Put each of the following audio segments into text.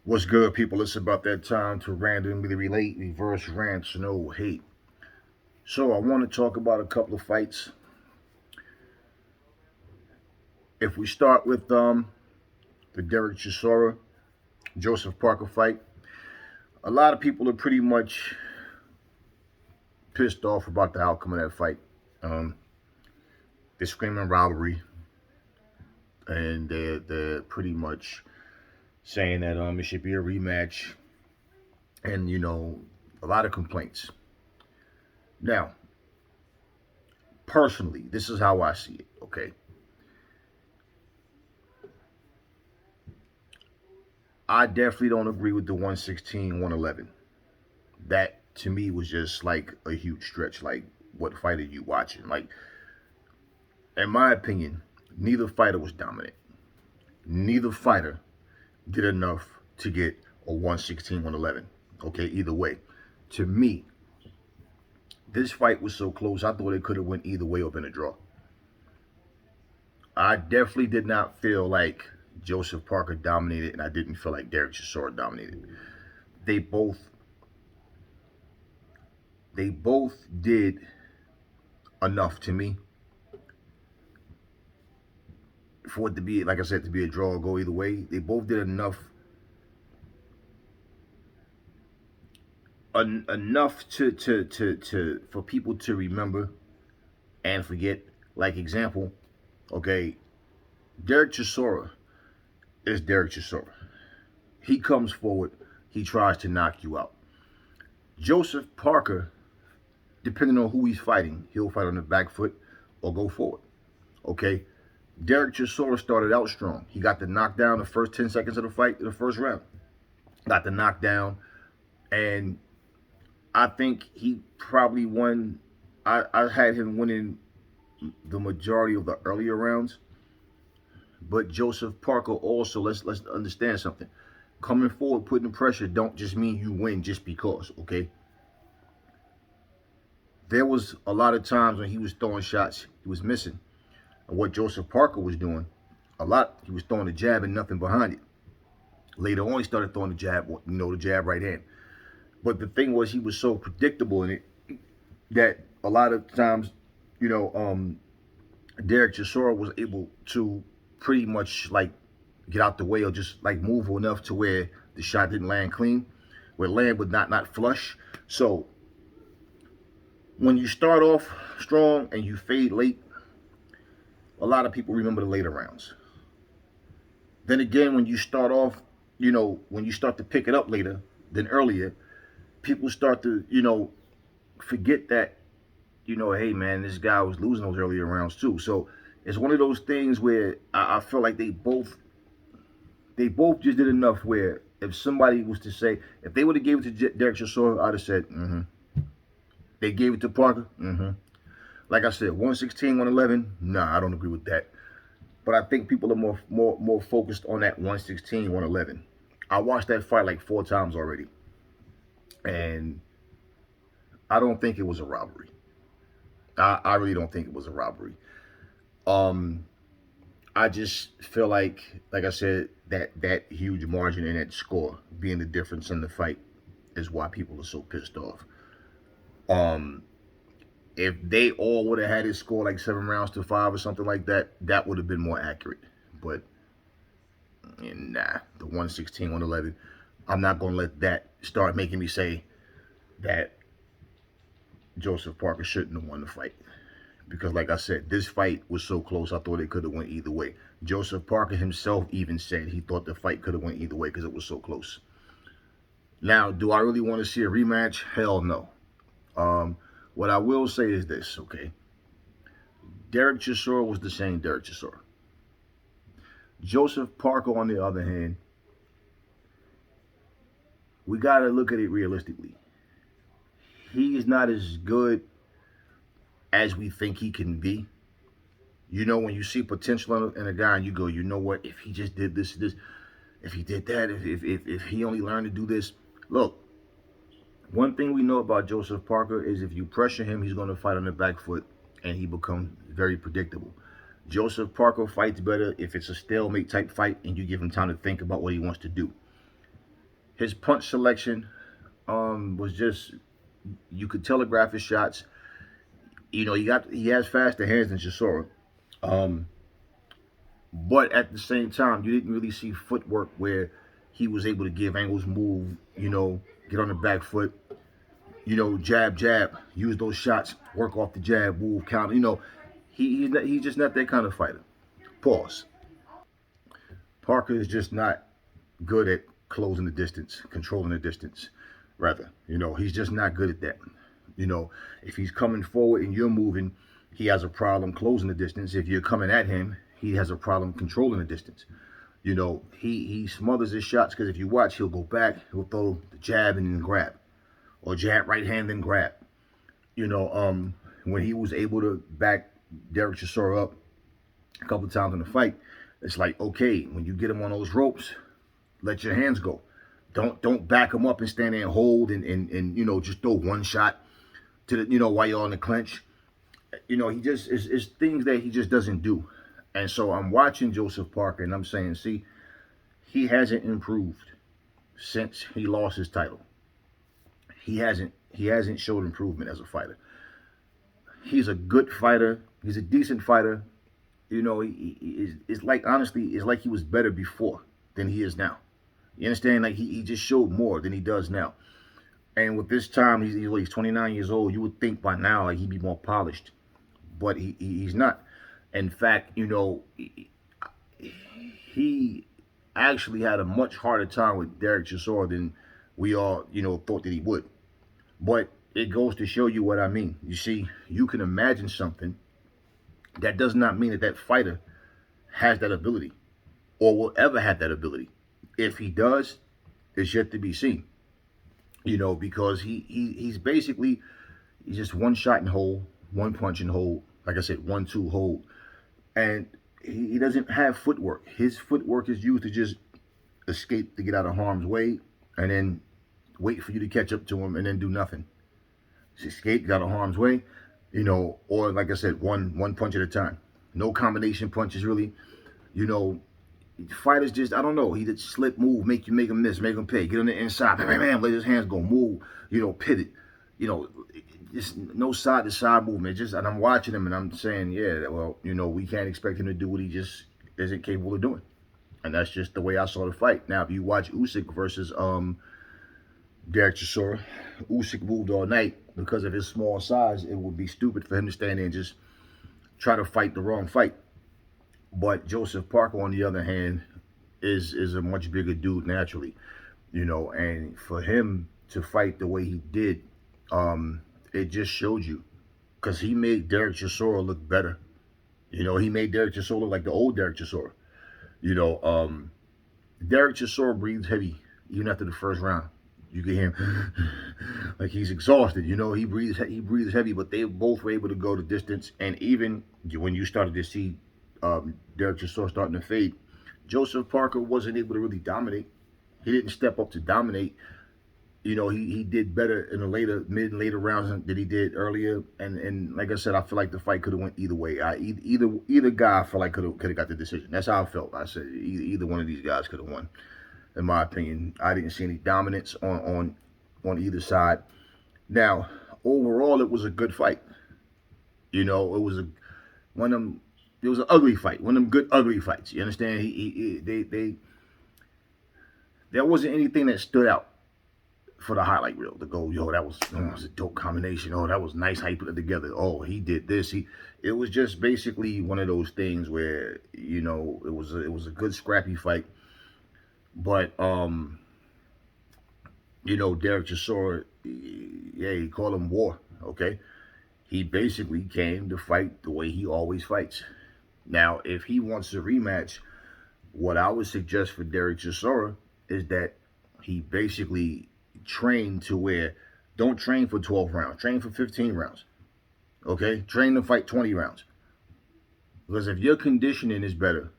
What's good, people? It's about that time to randomly relate, reverse rants, no hate. So I want to talk about a couple of fights. If we start with the Derek Chisora Joseph Parker fight, a lot of people are pretty much pissed off about the outcome of that fight. Um, they're screaming robbery, and they're pretty much saying that it should be a rematch, and a lot of complaints. Now, personally, this is how I see it. Okay, I definitely don't agree with the 116, 111. That to me was just like a huge stretch. Like, what fight are you watching? Like, in my opinion, neither fighter was dominant. Neither fighter did enough to get a 116, 111. Okay, either way. To me, this fight was so close, I thought it could have went either way or been a draw. I definitely did not feel like Joseph Parker dominated, and I didn't feel like Derek Chisora dominated. They both they both did enough to me for it to be, like I said, to be a draw or go either way. They both did enough to for people to remember and forget. Like example, okay, Derek Chisora is Derek Chisora. He comes forward, he tries to knock you out. Joseph Parker, depending on who he's fighting, he'll fight on the back foot or go forward. Okay, Derek Chisora started out strong. He got the knockdown the first 10 seconds of the fight, the first round. Got the knockdown, and I think he probably won. I had him winning the majority of the earlier rounds. But Joseph Parker also, let's understand something. Coming forward, putting the pressure, don't just mean you win just because. Okay, there was a lot of times when he was throwing shots, he was missing. And what Joseph Parker was doing, a lot, he was throwing the jab and nothing behind it. Later on, he started throwing the jab, the jab right hand. But the thing was, he was so predictable in it that a lot of times, you know, um, Derek Chisora was able to pretty much like get out the way or just like move enough to where the shot didn't land clean, where it land would not flush. So when you start off strong and you fade late, a lot of people remember the later rounds. Then again, when you start off, when you start to pick it up later than earlier, people start to, forget that, hey man, this guy was losing those earlier rounds too. So it's one of those things where I feel like they both just did enough where if somebody was to say, if they would have gave it to Derek Chisora, I'd have said, mm-hmm. They gave it to Parker, mm-hmm. Like I said, 116, 111, nah, I don't agree with that. But I think people are more focused on that 116, 111. I watched that fight like 4 times already. And I don't think it was a robbery. I really don't think it was a robbery. Um, I just feel like I said, that huge margin in that score being the difference in the fight is why people are so pissed off. Um, if they all would have had it score like 7 rounds to 5 or something like that, that would have been more accurate. But nah, the 116, 111, I'm not gonna let that start making me say that Joseph Parker shouldn't have won the fight. Because like I said, this fight was so close, I thought it could have went either way. Joseph Parker himself even said he thought the fight could have went either way because it was so close. Now, do I really want to see a rematch? Hell no. Um, what I will say is this, okay? Derek Chisora was the same Derek Chisora. Joseph Parker, on the other hand, we got to look at it realistically. He is not as good as we think he can be. When you see potential in a guy and you go, you know what, if he just did this, if he did that, if he only learned to do this. Look, one thing we know about Joseph Parker is if you pressure him, he's going to fight on the back foot and he becomes very predictable. Joseph Parker fights better if it's a stalemate type fight and you give him time to think about what he wants to do. His punch selection was just, you could telegraph his shots. He has faster hands than Chisora. Um, but at the same time, you didn't really see footwork where he was able to give angles, move, get on the back foot, jab, jab, use those shots, work off the jab, move, counter. He's just not that kind of fighter. Pause. Parker is just not good at closing the distance, controlling the distance, rather. He's just not good at that. If he's coming forward and you're moving, he has a problem closing the distance. If you're coming at him, he has a problem controlling the distance. He smothers his shots because if you watch, he'll go back, he'll throw the jab and then grab, or jab right hand then grab. When he was able to back Derek Chisora up a couple of times in the fight, it's like, okay, when you get him on those ropes, let your hands go. Don't back him up and stand there and hold and just throw one shot to the while you're on the clinch. He just is things that he just doesn't do. And so I'm watching Joseph Parker and I'm saying, see, he hasn't improved since he lost his title. He hasn't showed improvement as a fighter. He's a good fighter. He's a decent fighter. It's like, honestly, it's like he was better before than he is now. You understand? Like he just showed more than he does now. And with this time, he's 29 years old. You would think by now like he'd be more polished, but he's not. In fact, he actually had a much harder time with Derek Chisora than we all thought that he would. But it goes to show you what I mean. You see, you can imagine something. That does not mean that fighter has that ability or will ever have that ability. If he does, it's yet to be seen. Because he's basically just one shot and hold, one punch and hold. Like I said, 1-2 hold. And he doesn't have footwork. His footwork is used to just escape to get out of harm's way and then wait for you to catch up to him and then do nothing. Just escape, get out of harm's way, or like I said, one punch at a time. No combination punches really. Fighters just, I don't know, he did slip move, make him miss, make him pay, get on the inside, bam, bam, bam, let his hands go, move, pivot, just no side to side movement. And I'm watching him and I'm saying, yeah, well, we can't expect him to do what he just isn't capable of doing. And that's just the way I saw the fight. Now, if you watch Usyk versus Derek Chisora, Usyk moved all night because of his small size. It would be stupid for him to stand there and just try to fight the wrong fight. But Joseph Parker, on the other hand, is a much bigger dude naturally, and for him to fight the way he did, it just showed you, because he made Derek Chisora look better. He made Derek Chisora look like the old Derek Chisora. Derek Chisora breathes heavy even after the first round. You can hear him like he's exhausted. He breathes heavy, but they both were able to go the distance. And even when you started to see Derek Chisora starting to fade, Joseph Parker wasn't able to really dominate. He didn't step up to dominate. He did better in the mid and later rounds than he did earlier. And like I said, I feel like the fight could have went either way. Either guy I feel like could have got the decision. That's how I felt. I said either one of these guys could have won. In my opinion, I didn't see any dominance on either side. Now, overall, it was a good fight. It was it was an ugly fight, one of them good ugly fights. You understand? There wasn't anything that stood out for the highlight reel to go, that was a dope combination. Oh, that was nice how he put it together. Oh, he did this. It was just basically one of those things where it was a good scrappy fight. But Derek Chisora, he called him war. Okay, he basically came to fight the way he always fights. Now, if he wants a rematch, what I would suggest for Derek Chisora is that he basically train to where, don't train for 12 rounds, train for 15 rounds. Okay, train to fight 20 rounds. Because if your conditioning is better,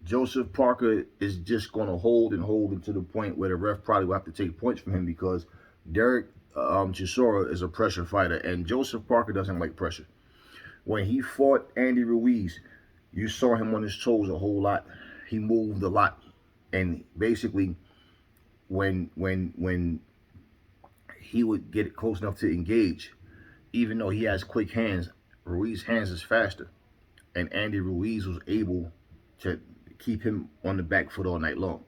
Joseph Parker is just going to hold it to the point where the ref probably will have to take points from him, because Derek Chisora is a pressure fighter, and Joseph Parker doesn't like pressure. When he fought Andy Ruiz, you saw him on his toes a whole lot. He moved a lot, and basically when he would get close enough to engage, even though he has quick hands, Ruiz's hands is faster, and Andy Ruiz was able to keep him on the back foot all night long.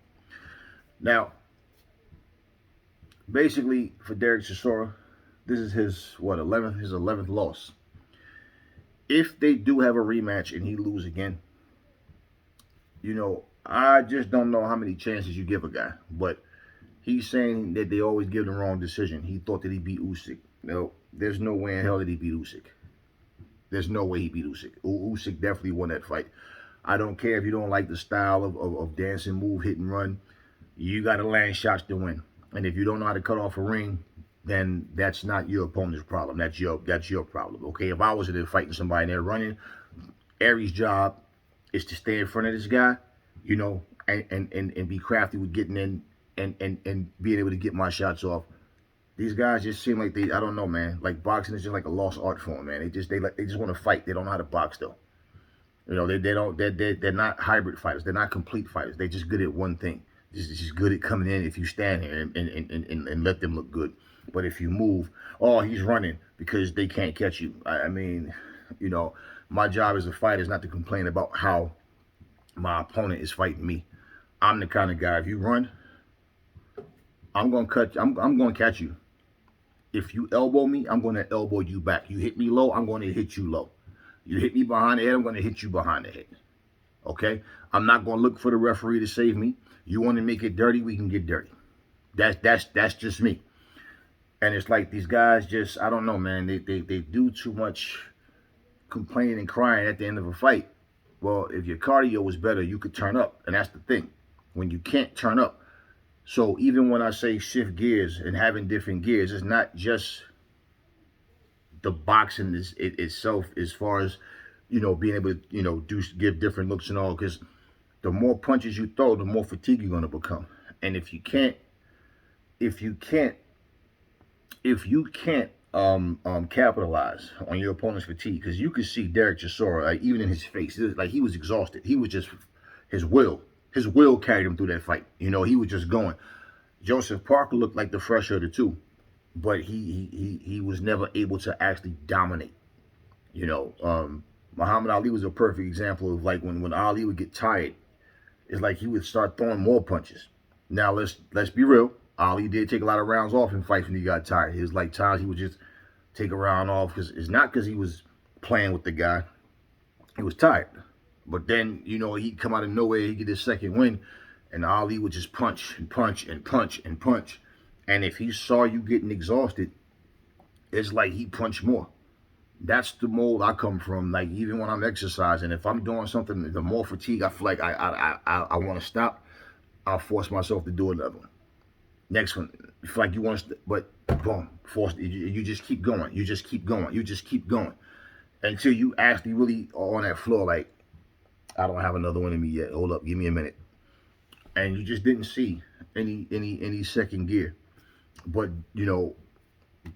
Now, basically for Derek Chisora, this is his 11th loss. If they do have a rematch and he lose again, I just don't know how many chances you give a guy. But he's saying that they always give the wrong decision. He thought that he beat Usyk. No, there's no way in hell that he beat Usyk. There's no way he beat Usyk. Usyk definitely won that fight. I don't care if you don't like the style of dancing, move, hit, and run. You got to land shots to win. And if you don't know how to cut off a ring, then that's not your opponent's problem. That's your problem. Okay, if I was in there fighting somebody and they're running, Aries' job is to stay in front of this guy, and be crafty with getting in and being able to get my shots off. These guys just seem like I don't know, man. Like boxing is just like a lost art form, man. They just want to fight. They don't know how to box though. They're not hybrid fighters. They're not complete fighters. They're just good at one thing. Just good at coming in if you stand here and let them look good. But if you move, oh, he's running because they can't catch you. I mean, my job as a fighter is not to complain about how my opponent is fighting me. I'm the kind of guy, if you run, I'm gonna catch you. If you elbow me, I'm gonna elbow you back. You hit me low, I'm gonna hit you low. You hit me behind the head, I'm gonna hit you behind the head. Okay? I'm not gonna look for the referee to save me. You want to make it dirty, we can get dirty. That's just me. And it's like these guys just, I don't know, man. They do too much complaining and crying at the end of a fight. Well, if your cardio was better, you could turn up. And that's the thing. When you can't turn up. So even when I say shift gears and having different gears, it's not just the boxing itself as far as, being able to, give different looks and all. Because the more punches you throw, the more fatigue you're going to become. And if you can't capitalize on your opponent's fatigue, because you could see Derek Chisora, even in his face, like he was exhausted. He was just, his will carried him through that fight. He was just going. Joseph Parker looked like the fresher of the two, but he was never able to actually dominate. Muhammad Ali was a perfect example of like when Ali would get tired, it's like he would start throwing more punches. Now let's be real. Ali did take a lot of rounds off in fights when he got tired. It was like times he would just take a round off because it's not because he was playing with the guy. He was tired. But then, he'd come out of nowhere, he'd get his second win, and Ali would just punch and punch and punch and punch. And if he saw you getting exhausted, it's like he punched more. That's the mold I come from. Like, even when I'm exercising, if I'm doing something, the more fatigue I feel like I want to stop, I'll force myself to do another one. Next one, you feel like you want to, but boom, force. You just keep going. You just keep going. You just keep going until you actually really are on that floor. Like, I don't have another one in me yet. Hold up, give me a minute. And you just didn't see any second gear. But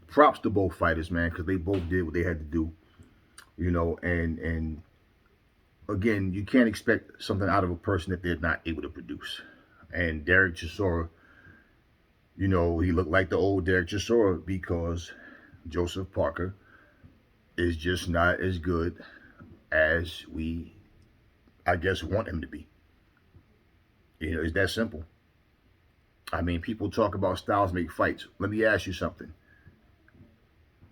props to both fighters, man, because they both did what they had to do. And again, you can't expect something out of a person that they're not able to produce. And Derek Chisora, he looked like the old Derek Chisora because Joseph Parker is just not as good as we, I guess, want him to be. It's that simple. I mean, people talk about styles make fights. Let me ask you something.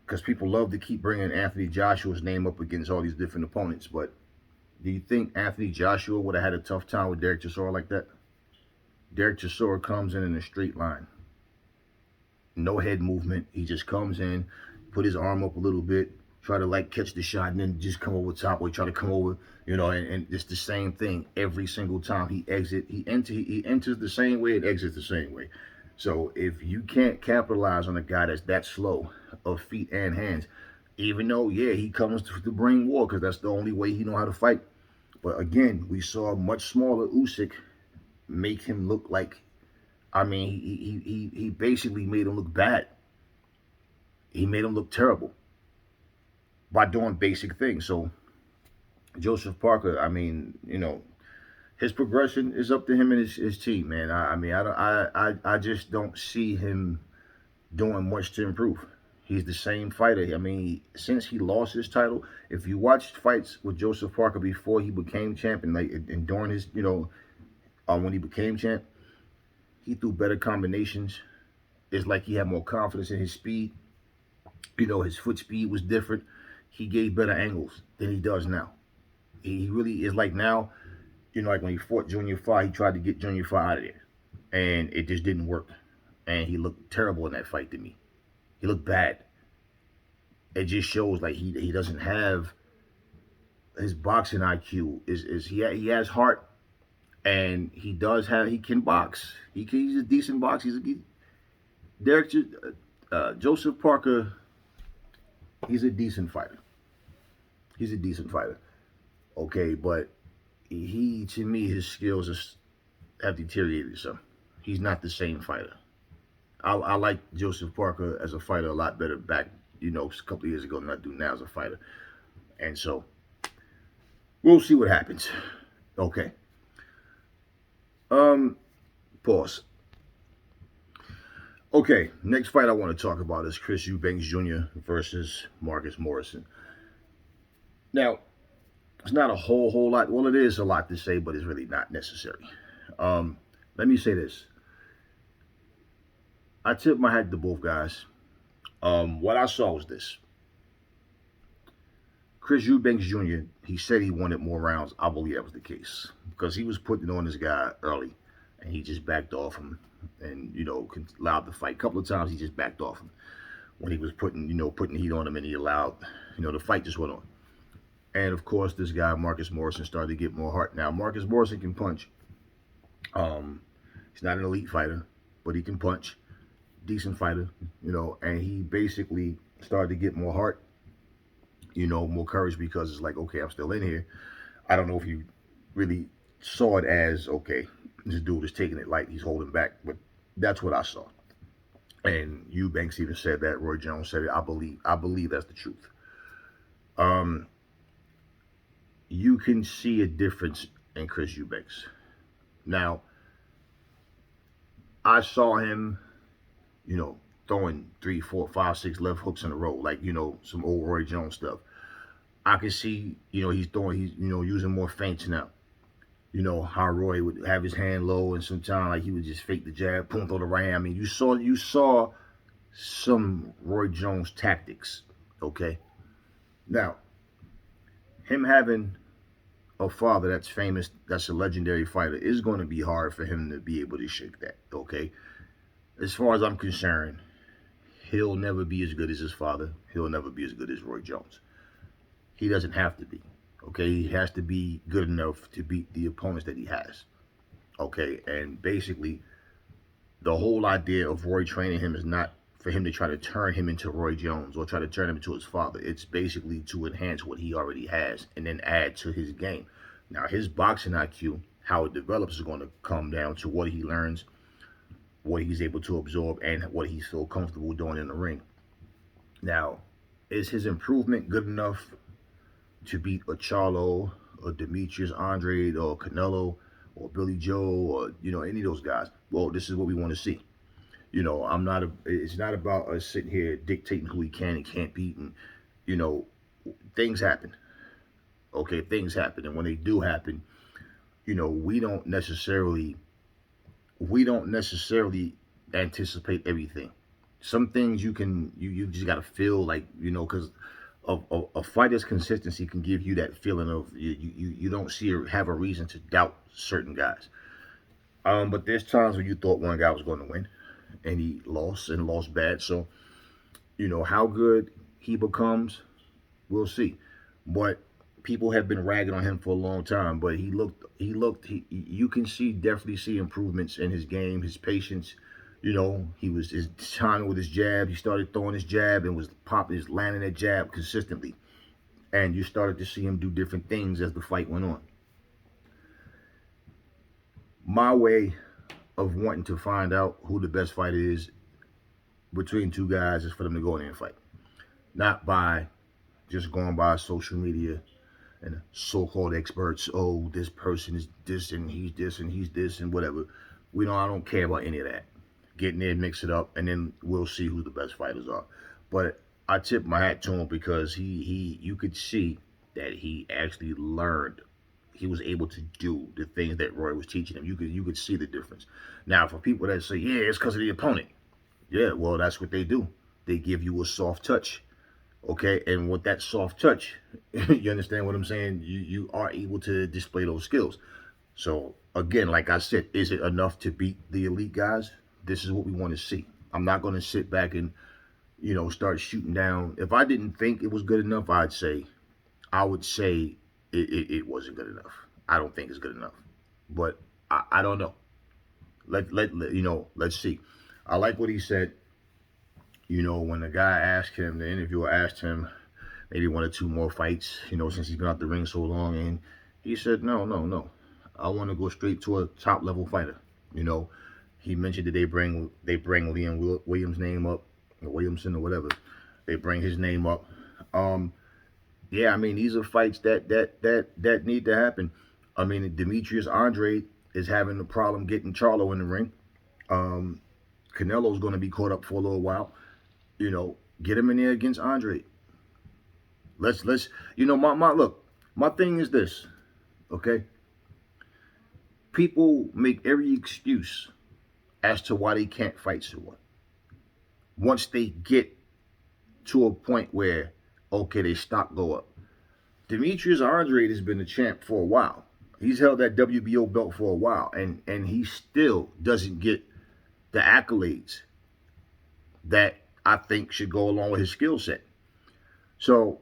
Because people love to keep bringing Anthony Joshua's name up against all these different opponents. But do you think Anthony Joshua would have had a tough time with Derek Chisora like that? Derek Chisora comes in a straight line. No head movement. He just comes in, put his arm up a little bit, try to catch the shot, and then just come over top, or he try to come over, and it's the same thing every single time he enters the same way and exits the same way. So if you can't capitalize on a guy that's that slow of feet and hands, even though, yeah, he comes to bring war because that's the only way he know how to fight. But again, we saw a much smaller Usyk make him look like, he basically made him look bad. He made him look terrible by doing basic things. So Joseph Parker, His progression is up to him and his team, man. I mean, I just don't see him doing much to improve. He's the same fighter. I mean, since he lost his title, if you watched fights with Joseph Parker before he became champ, and during his, when he became champ, he threw better combinations. It's like he had more confidence in his speed. His foot speed was different. He gave better angles than he does now. He really is like now, like when he fought Junior Fa, he tried to get Junior Fa out of there. And it just didn't work. And he looked terrible in that fight to me. He looked bad. It just shows like he doesn't have his boxing IQ. He has heart, and he can box. He's a decent boxer. Derek Joseph Parker. He's a decent fighter. He's a decent fighter. Okay, but to me, his skills have deteriorated some. He's not the same fighter. I like Joseph Parker as a fighter a lot better back, a couple of years ago than I do now as a fighter. And so, we'll see what happens. Okay. Pause. Okay, next fight I want to talk about is Chris Eubanks Jr. versus Marcus Morrison. Now, it's not a whole lot. Well, it is a lot to say, but it's really not necessary. Let me say this. I tip my hat to both guys. What I saw was this. Chris Eubanks Jr., he said he wanted more rounds. I believe that was the case. Because he was putting on this guy early, and he just backed off him and, allowed the fight. A couple of times he just backed off him when he was putting heat on him, and he allowed, the fight just went on. And, of course, this guy, Marcus Morrison, started to get more heart. Now, Marcus Morrison can punch. He's not an elite fighter, but he can punch. Decent fighter, and he basically started to get more heart, more courage, because it's like, okay, I'm still in here. I don't know if he really saw it as, okay, this dude is taking it light, he's holding back, but that's what I saw. And Eubanks even said that. Roy Jones said it. I believe that's the truth. You can see a difference in Chris Eubanks. Now, I saw him, throwing 3, 4, 5, 6 left hooks in a row, like, some old Roy Jones stuff. I can see, he's using more feints now. How Roy would have his hand low, and sometimes like he would just fake the jab, boom, throw the right hand. I mean, you saw some Roy Jones tactics, okay? Now, him having a father that's famous, that's a legendary fighter, is going to be hard for him to be able to shake that, okay? As far as I'm concerned, he'll never be as good as his father. He'll never be as good as Roy Jones. He doesn't have to be, okay? He has to be good enough to beat the opponents that he has, okay? And basically, the whole idea of Roy training him is not for him to try to turn him into Roy Jones or try to turn him into his father. It's basically to enhance what he already has and then add to his game. Now, his boxing IQ, how it develops, is going to come down to what he learns, what he's able to absorb, and what he's so comfortable doing in the ring. Now, is his improvement good enough to beat a Charlo, or Demetrius Andrade, or Canelo, or Billy Joe, or any of those guys? Well, this is what we want to see. It's not about us sitting here dictating who he can and can't beat, and things happen. Okay, things happen, and when they do happen, we don't necessarily anticipate everything. Some things you just gotta feel like, because a fighter's consistency can give you that feeling of you don't see or have a reason to doubt certain guys. But there's times when you thought one guy was going to win, and he lost bad. So, how good he becomes, we'll see. But people have been ragging on him for a long time. But you can definitely see improvements in his game, his patience. He was his timing with his jab. He started throwing his jab and was landing that jab consistently. And you started to see him do different things as the fight went on. My way of wanting to find out who the best fighter is between two guys is for them to go in there and fight. Not by just going by social media, and so-called experts, oh, this person is this and he's this and whatever. I don't care about any of that. Get in there, mix it up, and then we'll see who the best fighters are. But I tip my hat to him because you could see that he actually learned. He was able to do the things that Roy was teaching him. You could see the difference. Now, for people that say, yeah, it's because of the opponent. Yeah, well, that's what they do. They give you a soft touch. Okay, and with that soft touch, you understand what I'm saying? You are able to display those skills. So again, like I said, is it enough to beat the elite guys? This is what we want to see. I'm not going to sit back and start shooting down. If I didn't think it was good enough, I would say it wasn't good enough. I don't think it's good enough, but I don't know. Let's see. I like what he said. When the interviewer asked him maybe one or two more fights, since he's been out the ring so long, and he said, no, no, no. I want to go straight to a top level fighter. He mentioned that they bring Liam Williams' name up, or Williamson or whatever. They bring his name up. Yeah, I mean, these are fights that need to happen. I mean, Demetrius Andre is having a problem getting Charlo in the ring. Canelo's going to be caught up for a little while. Get him in there against Andre. Let's my look. My thing is this, okay? People make every excuse as to why they can't fight someone. Once they get to a point where, okay, they stock go up. Demetrius Andre has been the champ for a while. He's held that WBO belt for a while, and he still doesn't get the accolades that I think should go along with his skill set. So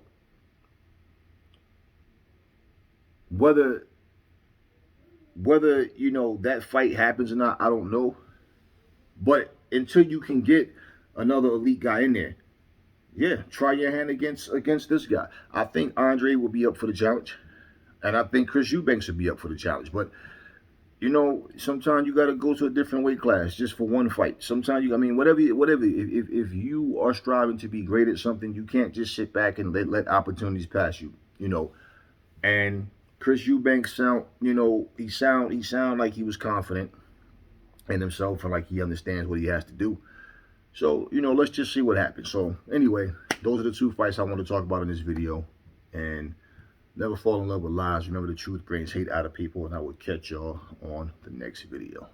whether that fight happens or not, I don't know. But until you can get another elite guy in there, yeah, try your hand against this guy. I think Andre will be up for the challenge, and I think Chris Eubanks will be up for the challenge. But sometimes you got to go to a different weight class just for one fight. Sometimes whatever. If you are striving to be great at something, you can't just sit back and let opportunities pass you. And Chris Eubanks he sound like he was confident in himself and like he understands what he has to do. So let's just see what happens. So anyway, those are the two fights I want to talk about in this video. And never fall in love with lies. Remember, the truth brings hate out of people, and I will catch y'all on the next video.